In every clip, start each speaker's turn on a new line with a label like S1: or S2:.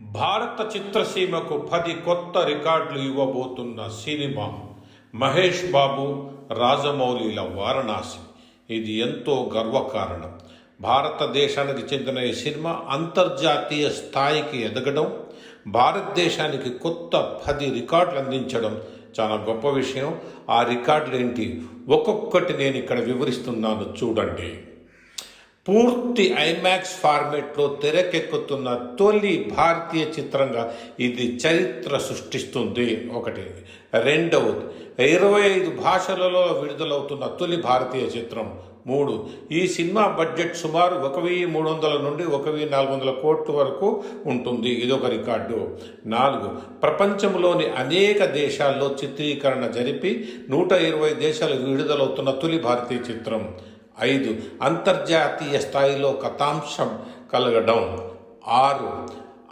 S1: భారత చిత్రసీమకు 10 కొత్త రికార్డులు ఇవ్వబోతున్న సినిమా మహేష్ బాబు రాజమౌళిల వారణాసి. ఇది ఎంతో గర్వకారణం. భారతదేశానికి చెందిన ఈ సినిమా అంతర్జాతీయ స్థాయికి ఎదగడం, భారతదేశానికి కొత్త 10 రికార్డులు అందించడం చాలా గొప్ప విషయం. ఆ రికార్డులు ఏంటి, ఒక్కొక్కటి నేను ఇక్కడ వివరిస్తున్నాను చూడండి. పూర్తి ఐమాక్స్ ఫార్మేట్లో తెరకెక్కుతున్న తొలి భారతీయ చిత్రంగా ఇది చరిత్ర సృష్టిస్తుంది. ఒకటి. రెండవది, 25 భాషలలో విడుదలవుతున్న తొలి భారతీయ చిత్రం. 3. ఈ సినిమా బడ్జెట్ సుమారు 1300 నుండి 1400 కోట్ల వరకు ఉంటుంది. ఇదొక రికార్డు. 4. ప్రపంచంలోని అనేక దేశాల్లో చిత్రీకరణ జరిపి 120 దేశాలు విడుదలవుతున్న తొలి భారతీయ చిత్రం. 5. అంతర్జాతీయ స్థాయిలో కథాంశం కలగడం. 6.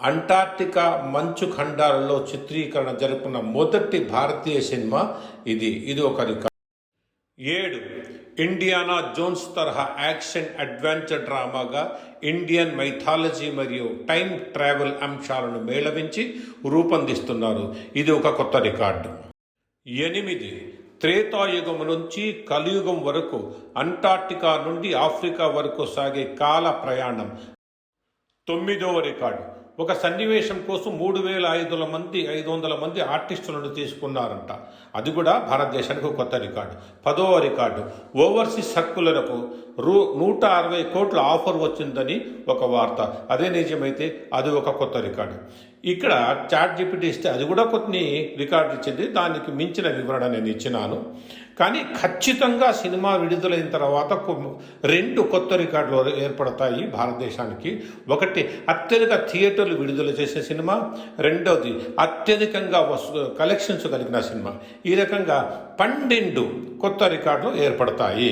S1: అంటార్క్టికా మంచు ఖండాలలో చిత్రీకరణ జరిపిన మొదటి భారతీయ సినిమా ఇది ఒక రికార్డు. 7. ఇండియానా జోన్స్ తరహా యాక్షన్ అడ్వెంచర్ డ్రామాగా ఇండియన్ మైథాలజీ మరియు టైం ట్రావెల్ అంశాలను మేళవించి రూపొందిస్తున్నారు. ఇది ఒక కొత్త రికార్డు. 8. త్రేతాయుగం నుంచి కలియుగం వరకు అంటార్క్టికా నుండి ఆఫ్రికా వరకు సాగే కాల ప్రయాణం. 9వ రికార్డు. ఒక సన్నివేశం కోసం 3500 మంది ఆర్టిస్టులను తీసుకున్నారంట. అది కూడా భారతదేశానికి కొత్త రికార్డు. 10వ రికార్డు. ఓవర్సీస్ హక్కులకు 160 కోట్ల ఆఫర్ వచ్చిందని ఒక వార్త. అదే నిజమైతే అది ఒక కొత్త రికార్డు. ఇక్కడ చాట్ జీపీటీ ఇస్తే అది కూడా కొన్ని రికార్డు ఇచ్చింది. దానికి మించిన వివరణ నేను ఇచ్చినాను. కానీ ఖచ్చితంగా సినిమా విడుదలైన తర్వాత 2 కొత్త రికార్డులు ఏర్పడతాయి భారతదేశానికి. ఒకటి, అత్యధిక థియేటర్లు విడుదల చేసే సినిమా. రెండవది, అత్యధికంగా కలెక్షన్స్ కలిగిన సినిమా. ఈ రకంగా 12 కొత్త రికార్డులు ఏర్పడతాయి.